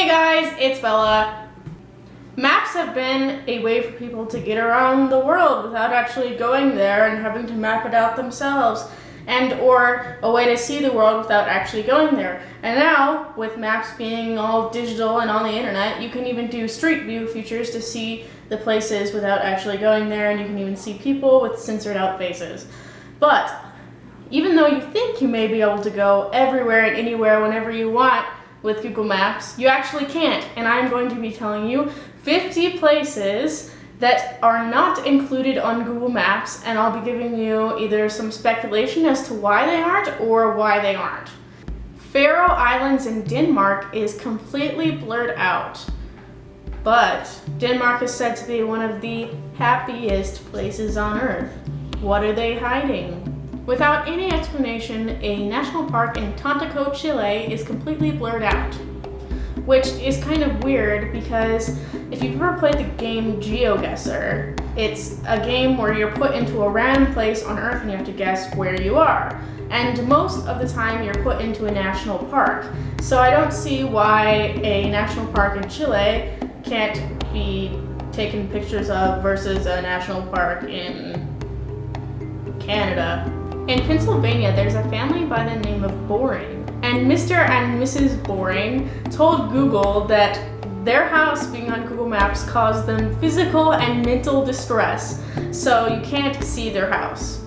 Hey guys, it's Bella. Maps have been a way for people to get around the world without actually going there and having to map it out themselves, and or a way to see the world without actually going there. And now, with maps being all digital and on the internet, you can even do street view features to see the places without actually going there, and you can even see people with censored out faces. But even though you think you may be able to go everywhere and anywhere whenever you want with Google Maps, you actually can't. And I'm going to be telling you 50 places that are not included on Google Maps, and I'll be giving you either some speculation as to why they aren't or why they aren't. Faroe Islands in Denmark is completely blurred out, but Denmark is said to be one of the happiest places on Earth. What are they hiding? Without any explanation, a national park in Tontaco, Chile is completely blurred out, which is kind of weird because if you've ever played the game GeoGuessr, it's a game where you're put into a random place on Earth and you have to guess where you are. And most of the time you're put into a national park. So I don't see why a national park in Chile can't be taken pictures of versus a national park in Canada. In Pennsylvania, there's a family by the name of Boring, and Mr. and Mrs. Boring told Google that their house being on Google Maps caused them physical and mental distress, so you can't see their house.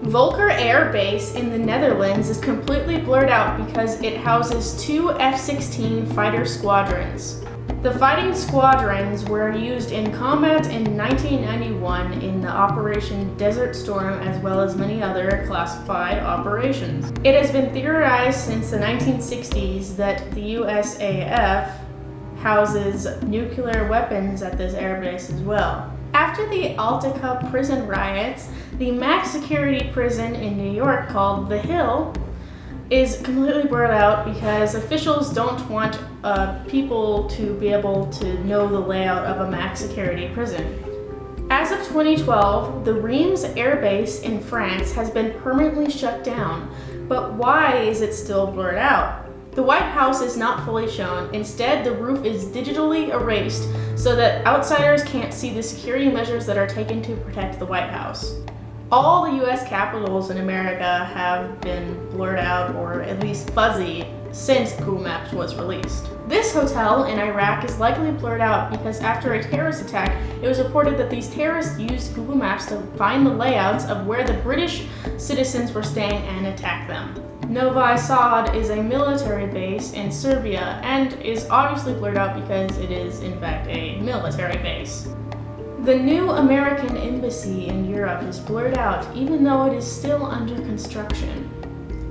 Volker Air Base in the Netherlands is completely blurred out because it houses two F-16 fighter squadrons. The fighting squadrons were used in combat in 1991 in the Operation Desert Storm, as well as many other classified operations. It has been theorized since the 1960s that the USAF houses nuclear weapons at this airbase as well. After the Altica prison riots, the max security prison in New York called The Hill is completely blurred out because officials don't want people to be able to know the layout of a max security prison. As of 2012, the Reims Air Base in France has been permanently shut down, but why is it still blurred out? The White House is not fully shown. Instead, the roof is digitally erased so that outsiders can't see the security measures that are taken to protect the White House. All the US capitals in America have been blurred out, or at least fuzzy, since Google Maps was released. This hotel in Iraq is likely blurred out because after a terrorist attack, it was reported that these terrorists used Google Maps to find the layouts of where the British citizens were staying and attack them. Novi Sad is a military base in Serbia and is obviously blurred out because it is in fact a military base. The new American embassy in Europe is blurred out even though it is still under construction.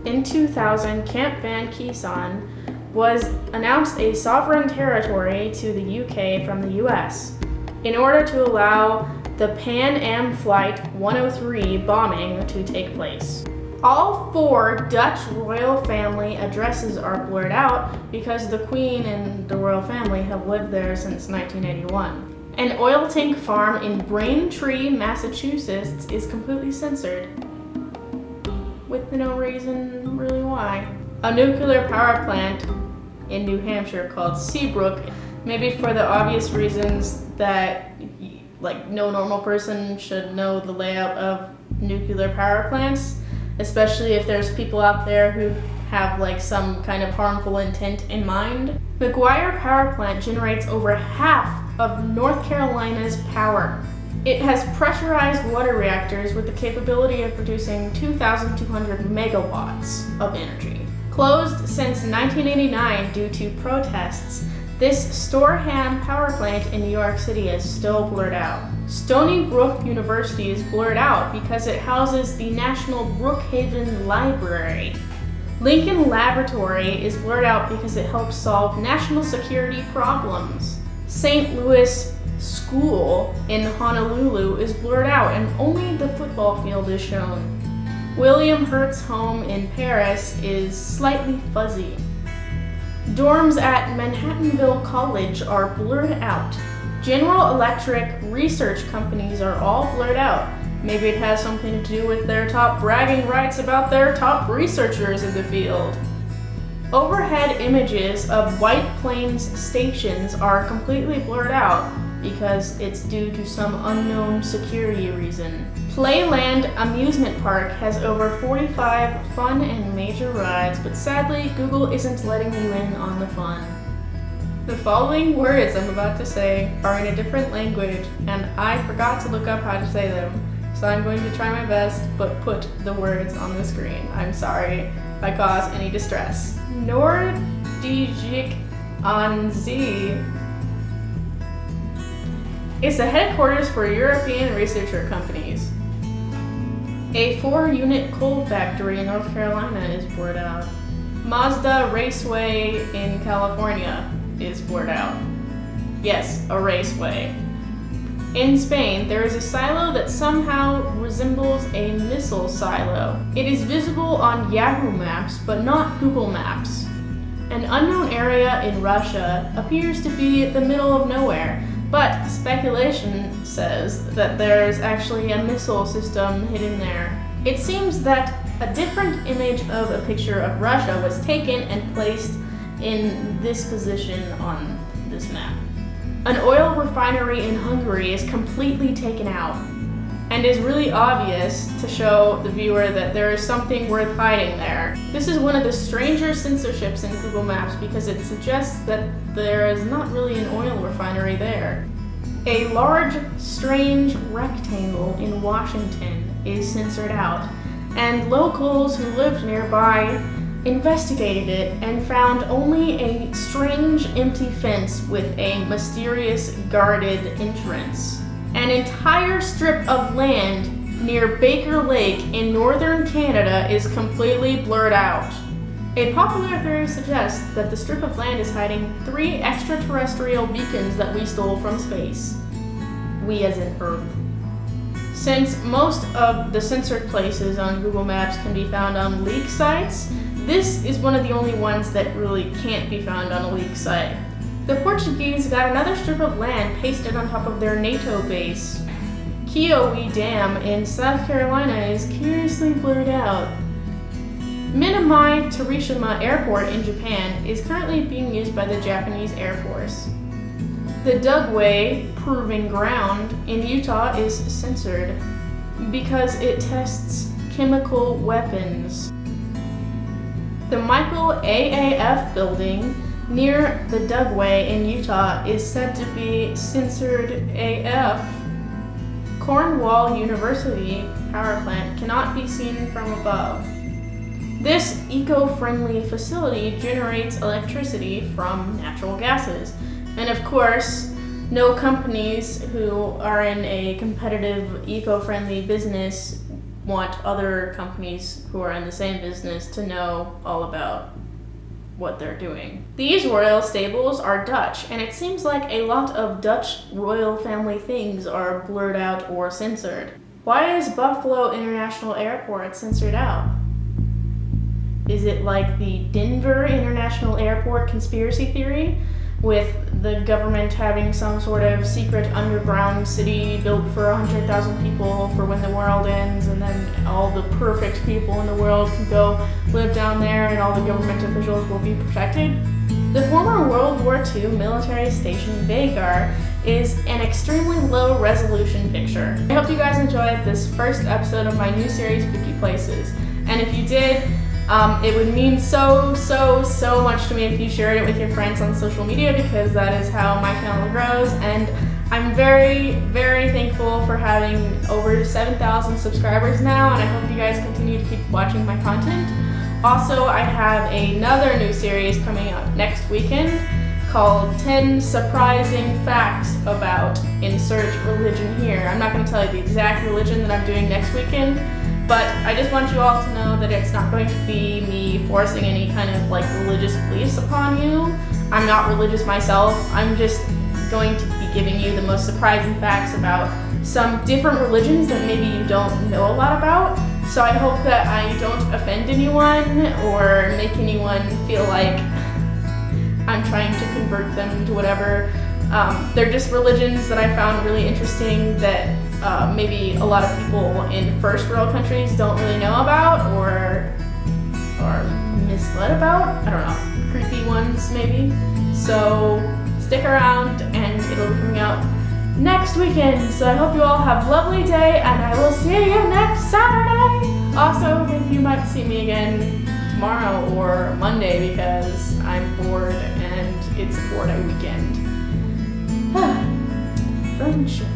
In 2000, Camp Van Kieson was announced a sovereign territory to the UK from the US in order to allow the Pan Am Flight 103 bombing to take place. All 4 Dutch royal family addresses are blurred out because the Queen and the royal family have lived there since 1981. An oil tank farm in Braintree, Massachusetts is completely censored, with no reason really why. A nuclear power plant in New Hampshire called Seabrook, maybe for the obvious reasons that no normal person should know the layout of nuclear power plants, especially if there's people out there who have some kind of harmful intent in mind. McGuire Power Plant generates over half of North Carolina's power. It has pressurized water reactors with the capability of producing 2,200 megawatts of energy. Closed since 1989 due to protests, this Storham power plant in New York City is still blurred out. Stony Brook University is blurred out because it houses the National Brookhaven Library. Lincoln Laboratory is blurred out because it helps solve national security problems. St. Louis School in Honolulu is blurred out and only the football field is shown. William Hurt's home in Paris is slightly fuzzy. Dorms at Manhattanville College are blurred out. General Electric research companies are all blurred out. Maybe it has something to do with their top bragging rights about their top researchers in the field. Overhead images of White Plains stations are completely blurred out because it's due to some unknown security reason. Playland Amusement Park has over 45 fun and major rides, but sadly, Google isn't letting you in on the fun. The following words I'm about to say are in a different language, and I forgot to look up how to say them, so I'm going to try my best, but put the words on the screen. I'm sorry if I cause any distress. Nordisk an See is the headquarters for European researcher companies. A 4-unit coal factory in North Carolina is blurred out. Mazda Raceway in California is blurred out. Yes, a raceway. In Spain, there is a silo that somehow resembles a missile silo. It is visible on Yahoo Maps, but not Google Maps. An unknown area in Russia appears to be the middle of nowhere, but speculation says that there's actually a missile system hidden there. It seems that a different image of a picture of Russia was taken and placed in this position on this map. An oil refinery in Hungary is completely taken out and is really obvious to show the viewer that there is something worth hiding there. This is one of the stranger censorships in Google Maps because it suggests that there is not really an oil refinery there. A large, strange rectangle in Washington is censored out, and locals who lived nearby investigated it and found only a strange empty fence with a mysterious guarded entrance. An entire strip of land near Baker Lake in northern Canada is completely blurred out. A popular theory suggests that the strip of land is hiding 3 extraterrestrial beacons that we stole from space. We as in Earth. Since most of the censored places on Google Maps can be found on leak sites, this is one of the only ones that really can't be found on a leak site. The Portuguese got another strip of land pasted on top of their NATO base. Kiowa Dam in South Carolina is curiously blurred out. Minami Torishima Airport in Japan is currently being used by the Japanese Air Force. The Dugway Proving Ground in Utah is censored because it tests chemical weapons. The Michael AAF building near the Dugway in Utah is said to be censored AF. Cornwall University power plant cannot be seen from above. This eco-friendly facility generates electricity from natural gases. And of course, no companies who are in a competitive, eco-friendly business want other companies who are in the same business to know all about what they're doing. These royal stables are Dutch, and it seems like a lot of Dutch royal family things are blurred out or censored. Why is Buffalo International Airport censored out? Is it like the Denver International Airport conspiracy theory, with the government having some sort of secret underground city built for 100,000 people for when the world ends, and then all the perfect people in the world can go live down there and all the government officials will be protected? The former World War II military station Vagar is an extremely low resolution picture. I hope you guys enjoyed this first episode of my new series, 50 Places. And if you did, it would mean so much to me if you shared it with your friends on social media, because that is how my channel grows, and I'm very thankful for having over 7,000 subscribers now, and I hope you guys continue to keep watching my content. Also, I have another new series coming out next weekend called 10 Surprising Facts About Insert Religion Here. I'm not going to tell you the exact religion that I'm doing next weekend, but I just want you all to know that it's not going to be me forcing any kind of like religious beliefs upon you. I'm not religious myself. I'm just going to be giving you the most surprising facts about some different religions that maybe you don't know a lot about. So I hope that I don't offend anyone or make anyone feel like I'm trying to convert them to whatever. They're just religions that I found really interesting that maybe a lot of people in first world countries don't really know about or are misled about. I don't know, creepy ones maybe. So stick around and it'll be coming out next weekend. So I hope you all have a lovely day and I will see you next Saturday. Also, maybe you might see me again tomorrow or Monday because I'm bored and it's a 4-day weekend. Friendships.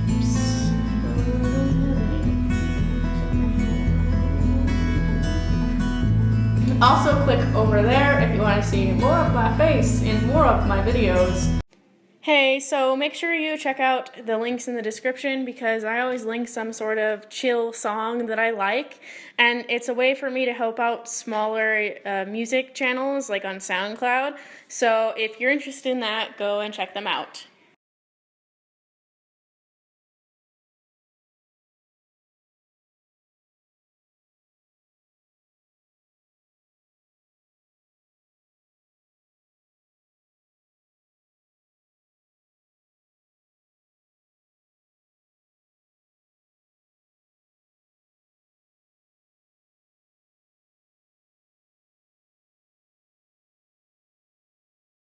Also click over there if you want to see more of my face in more of my videos. Hey, so make sure you check out the links in the description because I always link some sort of chill song that I like, and it's a way for me to help out smaller music channels like on SoundCloud. So if you're interested in that, go and check them out.